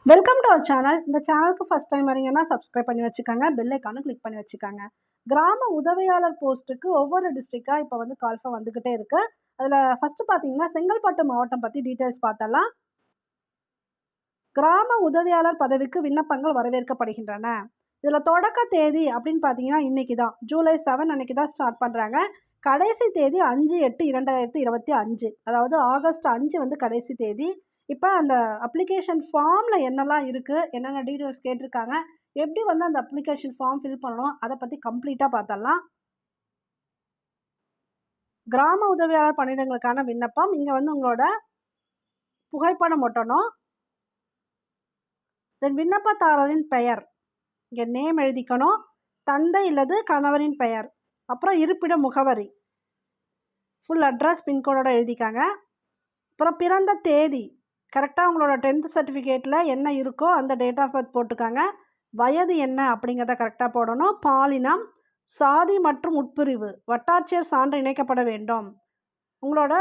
Welcome to our channel. இந்த சேனலுக்கு first time வரீங்கன்னா சப்ஸ்கிரைப் பண்ணி வச்சுக்கோங்க. பெல் ஐக்கானும் கிளிக் பண்ணி வச்சுக்கோங்க. கிராம உதவியாளர் போஸ்ட்டுக்கு ஒவ்வொரு டிஸ்ட்ரிக்டாக இப்போ வந்து கால்ஃபர் வந்துக்கிட்டே இருக்கு. அதில் ஃபர்ஸ்ட் பார்த்தீங்கன்னா செங்கல்பட்டு மாவட்டம் பற்றி டீட்டெயில்ஸ் பார்த்தலாம். கிராம உதவியாளர் பதவிக்கு விண்ணப்பங்கள் வரவேற்கப்படுகின்றன. இதில் தொடக்க தேதி அப்படின்னு பார்த்தீங்கன்னா இன்னைக்கு தான் ஜூலை 7 அன்னைக்கு தான் ஸ்டார்ட் பண்ணுறாங்க. கடைசி தேதி 5/8/2025, அதாவது ஆகஸ்ட் 5 வந்து கடைசி தேதி. இப்போ அந்த அப்ளிகேஷன் ஃபார்மில் என்னெல்லாம் இருக்குது, என்னென்ன டீட்டெயில்ஸ் கேட்டிருக்காங்க, எப்படி வந்து அந்த அப்ளிகேஷன் ஃபார்ம் ஃபில் பண்ணணும், அதை பற்றி கம்ப்ளீட்டாக பார்த்தரலாம். கிராம உதவியாளர் பணியிடங்களுக்கான விண்ணப்பம். இங்கே வந்து உங்களோட புகைப்படம் ஒட்டணும். தென் விண்ணப்பதாரரின் பெயர், இங்கே நேம் எழுதிக்கணும். தந்தை இல்லது கணவரின் பெயர், அப்புறம் இருப்பிட முகவரி, ஃபுல் அட்ரஸ் பின்கோடோட எழுதிக்காங்க. அப்புறம் பிறந்த தேதி, கரெக்டாக உங்களோட 10th சர்டிஃபிகேட்டில் என்ன இருக்கோ அந்த டேட் ஆஃப் பர்த் போட்டுக்காங்க. வயது என்ன அப்படிங்கிறத கரெக்டாக போடணும். பாலினம், சாதி மற்றும் உட்பிரிவு, வட்டாட்சியர் சான்று இணைக்கப்பட வேண்டும். உங்களோட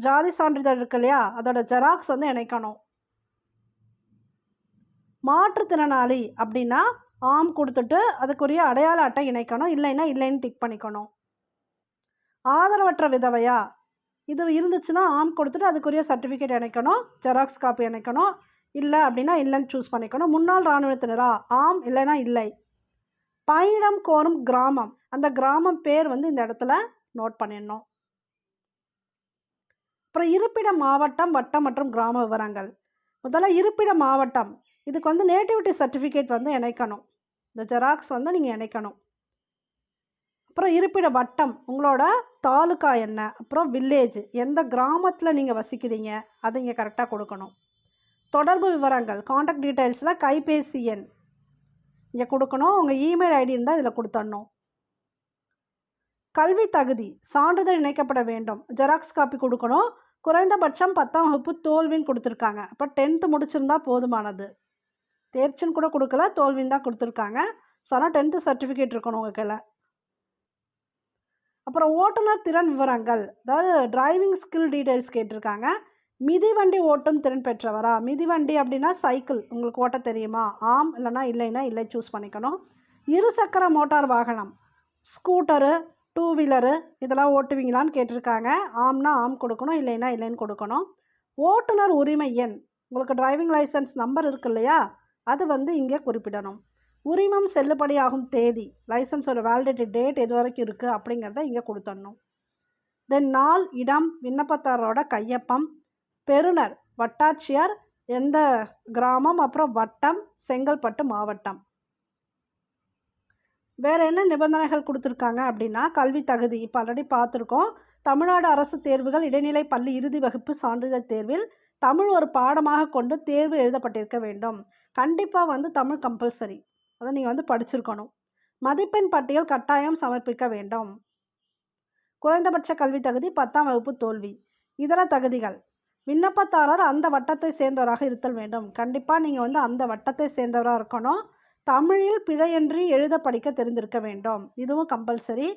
ஜாதி சான்றிதழ் இருக்கு இல்லையா, அதோட ஜெராக்ஸ் வந்து இணைக்கணும். மாற்றுத்திறனாளி அப்படின்னா ஆம் கொடுத்துட்டு அதுக்குரிய அடையாள அட்டை இணைக்கணும். இல்லைன்னா இல்லைன்னு டிக் பண்ணிக்கணும். ஆதரவற்ற விதவையா, இது இருந்துச்சுன்னா ஆம் கொடுத்துட்டு அதுக்குரிய சர்டிஃபிகேட் இணைக்கணும், ஜெராக்ஸ் காப்பி இணைக்கணும். இல்லை அப்படின்னா இல்லைன்னு சூஸ் பண்ணிக்கணும். முன்னாள் இராணுவத்தினரா, ஆம் இல்லைன்னா இல்லை. பயணம் கோரும் கிராமம், அந்த கிராமம் பேர் வந்து இந்த இடத்துல நோட் பண்ணிடணும். அப்புறம் இருப்பிட மாவட்டம், வட்டம் மற்றும் கிராம விவரங்கள். முதல்ல இருப்பிட மாவட்டம், இதுக்கு வந்து நேட்டிவிட்டி சர்டிஃபிகேட் வந்து இணைக்கணும். இந்த ஜெராக்ஸ் வந்து நீங்கள் இணைக்கணும். அப்புறம் இருப்பிட வட்டம், உங்களோட தாலுக்கா என்ன, அப்புறம் வில்லேஜ், எந்த கிராமத்தில் நீங்கள் வசிக்கிறீங்க அதை இங்கே கரெக்டாக கொடுக்கணும். தொடர்பு விவரங்கள், காண்டாக்ட் டீட்டெயில்ஸில் கைபேசி எண் இங்கே கொடுக்கணும். உங்கள் இமெயில் ஐடி இருந்தால் இதில் கொடுத்துடணும். கல்வி தகுதி, சான்றிதழ் இணைக்கப்பட வேண்டும். ஜெராக்ஸ் காப்பி கொடுக்கணும். குறைந்தபட்சம் 10ஆம் வகுப்பு தோல்வின்னு கொடுத்துருக்காங்க. அப்போ 10th முடிச்சிருந்தா போதுமானது. தேர்ச்சின்னு கூட கொடுக்கல, தோல்வின்னு தான் கொடுத்துருக்காங்க. ஸோ ஆனால் 10th சர்டிஃபிகேட் இருக்கணும் உங்கள் கையில். அப்புறம் ஓட்டுநர் திறன் விவரங்கள், அதாவது டிரைவிங் ஸ்கில் டீட்டெயில்ஸ் கேட்டிருக்காங்க. மிதிவண்டி ஓட்டும் திறன் பெற்றவரா, மிதிவண்டி அப்படின்னா சைக்கிள் உங்களுக்கு ஓட்ட தெரியுமா, ஆம் இல்லைனா இல்லைன்னா இல்லை சூஸ் பண்ணிக்கணும். இருசக்கர மோட்டார் வாகனம், ஸ்கூட்டரு, 2 வீலரு இதெல்லாம் ஓட்டுவீங்களான்னு கேட்டிருக்காங்க. ஆம்னா ஆம் கொடுக்கணும், இல்லைன்னா இல்லைன்னு கொடுக்கணும். ஓட்டுநர் உரிமை எண், உங்களுக்கு டிரைவிங் லைசன்ஸ் நம்பர் இருக்கு இல்லையா, அது வந்து இங்கே குறிப்பிடணும். உரிமம் செல்லுபடியாகும் தேதி, லைசன்ஸோட வேலிடிட்டி டேட் எது வரைக்கும் இருக்குது அப்படிங்கிறத இங்கே கொடுத்துடணும். தென் நாள், இடம், விண்ணப்பதாரரோட கையொப்பம், பெறுநர் வட்டாட்சியர், எந்த கிராமம், அப்புறம் வட்டம், செங்கல்பட்டு மாவட்டம். வேறு என்ன நிபந்தனைகள் கொடுத்துருக்காங்க அப்படின்னா கல்வி தகுதி, இப்போ ஆல்ரெடி பார்த்துருக்கோம். தமிழ்நாடு அரசு தேர்வுகள் இடைநிலை பள்ளி இறுதி வகுப்பு சான்றிதழ் தேர்வில் தமிழ் ஒரு பாடமாக கொண்டு தேர்வு எழுதப்பட்டிருக்க வேண்டும். கண்டிப்பாக வந்து தமிழ் கம்பல்சரி, அதை நீங்கள் வந்து படிச்சிருக்கணும். மதிப்பெண் பட்டியல் கட்டாயம் சமர்ப்பிக்க வேண்டும். குறைந்தபட்ச கல்வி தகுதி 10ஆம் வகுப்பு தோல்வி. இதர தகுதிகள், விண்ணப்பதாரர் அந்த வட்டத்தை சேர்ந்தவராக இருத்தல் வேண்டும். கண்டிப்பாக நீங்கள் வந்து அந்த வட்டத்தை சேர்ந்தவராக இருக்கணும். தமிழில் பிழையின்றி எழுத படிக்க தெரிந்திருக்க வேண்டும், இதுவும் கம்பல்சரி.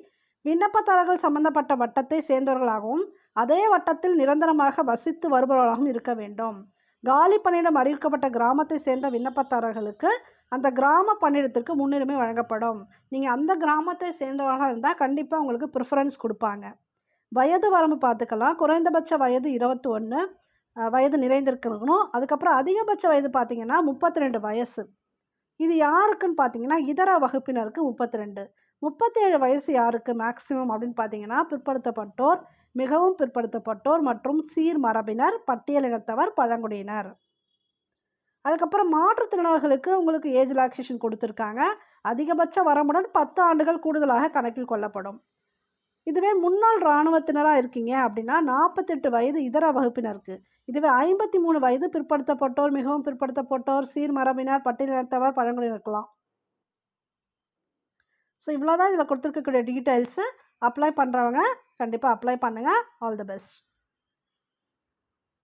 விண்ணப்பதாரர்கள் சம்பந்தப்பட்ட வட்டத்தை சேர்ந்தவர்களாகவும் அதே வட்டத்தில் நிரந்தரமாக வசித்து வருபவர்களாகவும் இருக்க வேண்டும். காலி பணியிடம் அறிவிக்கப்பட்ட கிராமத்தை சேர்ந்த விண்ணப்பதாரர்களுக்கு அந்த கிராம பணியிடத்திற்கு முன்னுரிமை வழங்கப்படும். நீங்கள் அந்த கிராமத்தை சேர்ந்தவர்களாக இருந்தால் கண்டிப்பாக உங்களுக்கு ப்ரிஃபரன்ஸ் கொடுப்பாங்க. வயது வரம்பு பார்த்துக்கலாம். குறைந்தபட்ச வயது 21 வயது நிறைந்திருக்கணும். அதுக்கப்புறம் அதிகபட்ச வயது பார்த்தீங்கன்னா 32 வயசு. இது யாருக்குன்னு பார்த்தீங்கன்னா இதர வகுப்பினருக்கு 32. 37 வயசு யாருக்கு மேக்சிமம் அப்படின்னு பார்த்தீங்கன்னா பிற்படுத்தப்பட்டோர், மிகவும் பிற்படுத்தப்பட்டோர் மற்றும் சீர் மரபினர், பட்டியலினத்தவர், பழங்குடியினர். அதுக்கப்புறம் மாற்றுத்திறனாளிகளுக்கு உங்களுக்கு ஏஜ் ரிலாக்ஸேஷன் கொடுத்துருக்காங்க. அதிகபட்ச வரம்புடன் 10 ஆண்டுகள் கூடுதலாக கணக்கில் கொள்ளப்படும். இதுவே முன்னாள் இராணுவத்தினராக இருக்கீங்க அப்படின்னா 48 வயது இதர வகுப்பினருக்கு. இதுவே 53 வயது பிற்படுத்தப்பட்டோர், மிகவும் பிற்படுத்தப்பட்டோர், சீர் மரபினர், பட்டியலினத்தவர், பழங்குடியினர் இருக்கலாம். ஸோ இவ்வளோதான் இதில் கொடுத்துருக்கக்கூடிய டீட்டெயில்ஸு. அப்ளை பண்ணுறவங்க கண்டிப்பாக அப்ளை பண்ணுங்கள். All the best.